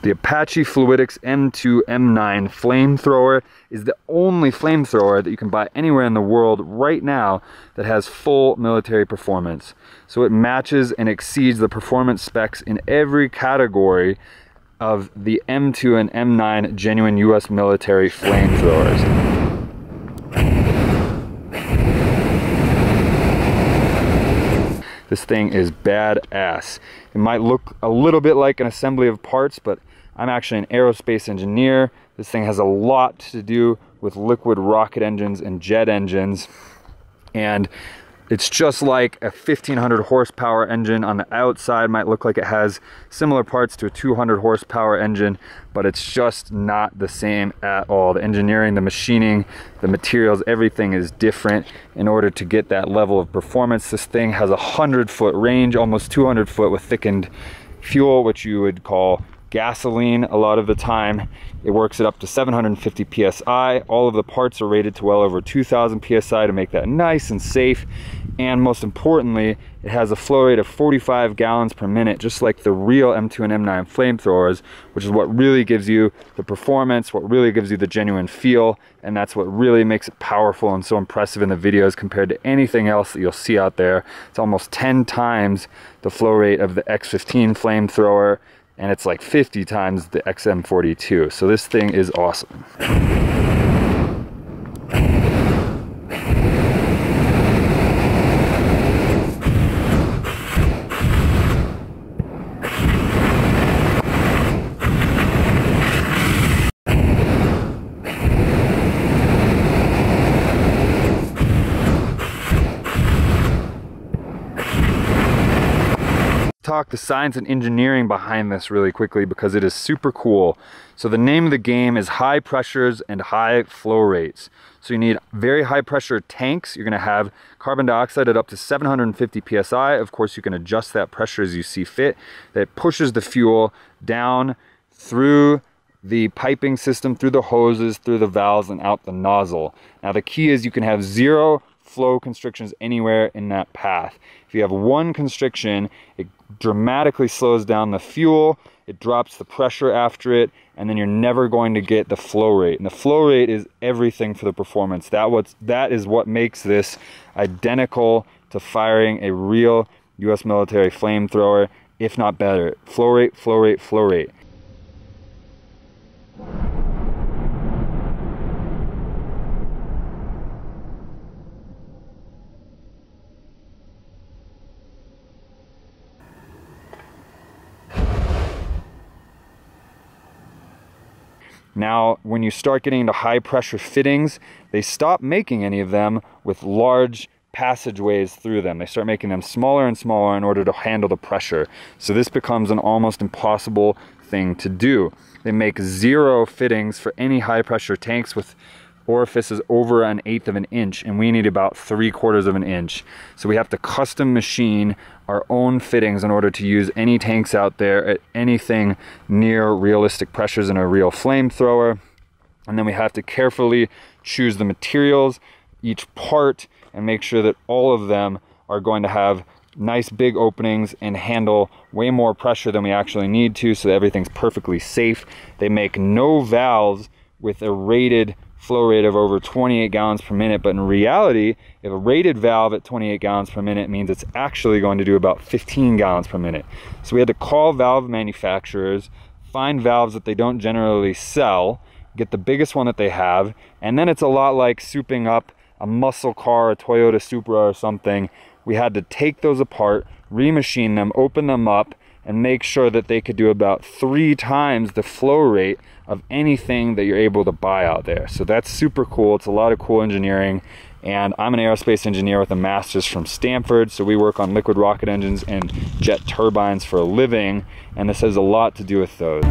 The Apache Fluidics M2 M9 flamethrower is the only flamethrower that you can buy anywhere in the world right now that has full military performance. So it matches and exceeds the performance specs in every category of the M2 and M9 genuine US military flamethrowers. This thing is badass. It might look a little bit like an assembly of parts, but I'm actually an aerospace engineer. This thing has a lot to do with liquid rocket engines and jet engines. And it's just like a 1500 horsepower engine on the outside. Might look like it has similar parts to a 200 horsepower engine, but it's just not the same at all. The engineering, the machining, the materials, everything is different in order to get that level of performance. This thing has a 100-foot range, almost 200 foot with thickened fuel, which you would call gasoline a lot of the time. It works it up to 750 psi. All of the parts are rated to well over 2000 psi to make that nice and safe. And most importantly, it has a flow rate of 45 gallons per minute, just like the real M2 and M9 flamethrowers, which is what really gives you the performance, what really gives you the genuine feel, and that's what really makes it powerful and so impressive in the videos compared to anything else that you'll see out there. It's almost 10 times the flow rate of the X15 flamethrower, and it's like 50 times the XM42. So this thing is awesome. Talk the science and engineering behind this really quickly because it is super cool. So the name of the game is high pressures and high flow rates. So you need very high pressure tanks. You're going to have carbon dioxide at up to 750 psi. Of course, you can adjust that pressure as you see fit. That pushes the fuel down through the piping system, through the hoses, through the valves, and out the nozzle. Now the key is you can have zero flow constrictions anywhere in that path. If you have one constriction, it dramatically slows down the fuel, it drops the pressure after it, and then you're never going to get the flow rate. And the flow rate is everything for the performance. That is what makes this identical to firing a real US military flamethrower, if not better. Flow rate, flow rate, flow rate. Now, when you start getting into high pressure fittings, they stop making any of them with large passageways through them. They start making them smaller and smaller in order to handle the pressure. So this becomes an almost impossible thing to do. They make zero fittings for any high pressure tanks with orifices over 1/8 of an inch, and we need about 3/4 of an inch. So we have to custom machine our own fittings in order to use any tanks out there at anything near realistic pressures in a real flamethrower. And then we have to carefully choose the materials, each part, and make sure that all of them are going to have nice big openings and handle way more pressure than we actually need to, so that everything's perfectly safe. They make no valves with a rated flow rate of over 28 gallons per minute, but in reality, if a rated valve at 28 gallons per minute means it's actually going to do about 15 gallons per minute. So we had to call valve manufacturers, find valves that they don't generally sell, get the biggest one that they have, and then it's a lot like souping up a muscle car, a Toyota Supra or something. We had to take those apart, remachine them, open them up, and make sure that they could do about 3 times the flow rate of anything that you're able to buy out there. So that's super cool. It's a lot of cool engineering, and I'm an aerospace engineer with a master's from Stanford, so we work on liquid rocket engines and jet turbines for a living, and this has a lot to do with those.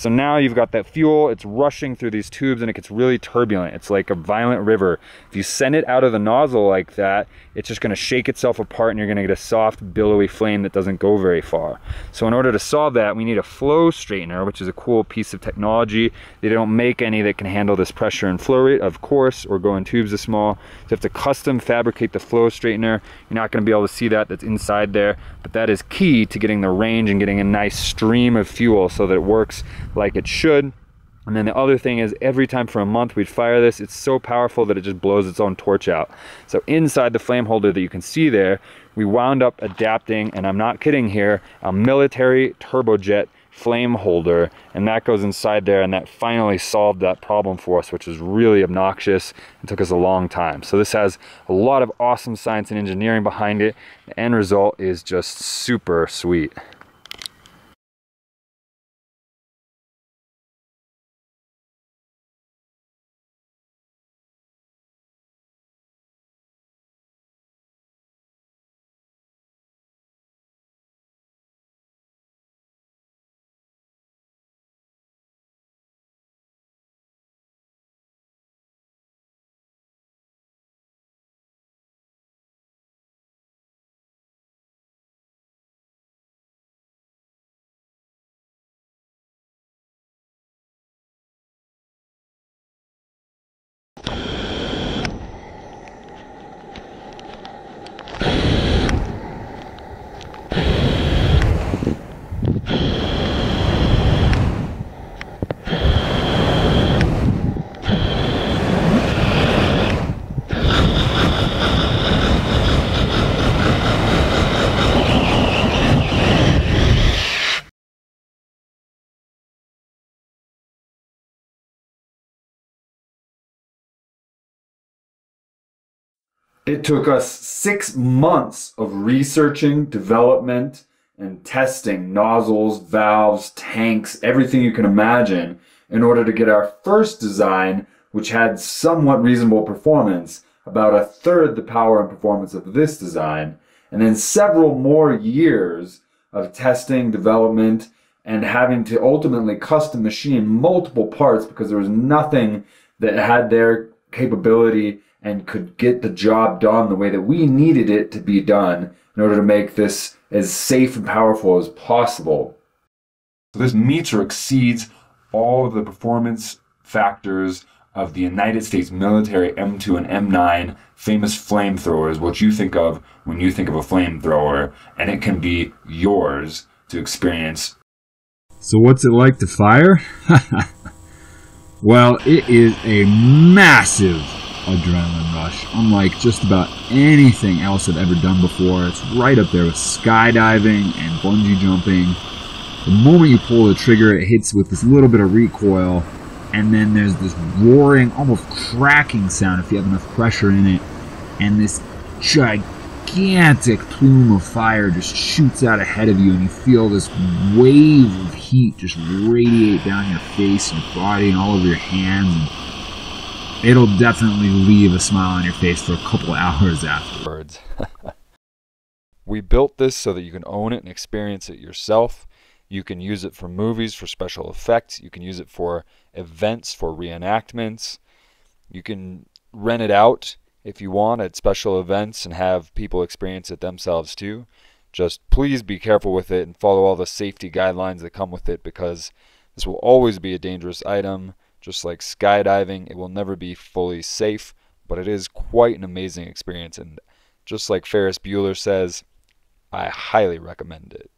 So now you've got that fuel, it's rushing through these tubes and it gets really turbulent. It's like a violent river. If you send it out of the nozzle like that, it's just gonna shake itself apart and you're gonna get a soft, billowy flame that doesn't go very far. So in order to solve that, we need a flow straightener, which is a cool piece of technology. They don't make any that can handle this pressure and flow rate, of course, or go in tubes this small. So you have to custom fabricate the flow straightener. You're not gonna be able to see that's inside there, but that is key to getting the range and getting a nice stream of fuel so that it works like it should. And then the other thing is, every time for a month we'd fire this, it's so powerful that it just blows its own torch out. So inside the flame holder that you can see there, we wound up adapting, and I'm not kidding here, a military turbojet flame holder, and that goes inside there, and that finally solved that problem for us, which was really obnoxious and took us a long time. So this has a lot of awesome science and engineering behind it. The end result is just super sweet. It took us 6 months of researching, development, and testing nozzles, valves, tanks, everything you can imagine in order to get our first design, which had somewhat reasonable performance, about a third the power and performance of this design, and then several more years of testing, development, and having to ultimately custom machine multiple parts because there was nothing that had their capability and could get the job done the way that we needed it to be done in order to make this as safe and powerful as possible. So this meets or exceeds all of the performance factors of the United States military M2 and M9 famous flamethrowers, what you think of when you think of a flamethrower, and it can be yours to experience. So what's it like to fire? Well, it is a massive adrenaline rush, unlike just about anything else I've ever done before. It's right up there with skydiving and bungee jumping. The moment you pull the trigger, it hits with this little bit of recoil, and then there's this roaring, almost cracking sound if you have enough pressure in it, and this gigantic plume of fire just shoots out ahead of you, and you feel this wave of heat just radiate down your face and your body and all over your hands, and it'll definitely leave a smile on your face for a couple hours afterwards. We built this so that you can own it and experience it yourself. You can use it for movies, for special effects. You can use it for events, for reenactments. You can rent it out if you want at special events and have people experience it themselves too. Just please be careful with it and follow all the safety guidelines that come with it, because this will always be a dangerous item. Just like skydiving, it will never be fully safe, but it is quite an amazing experience. And just like Ferris Bueller says, I highly recommend it.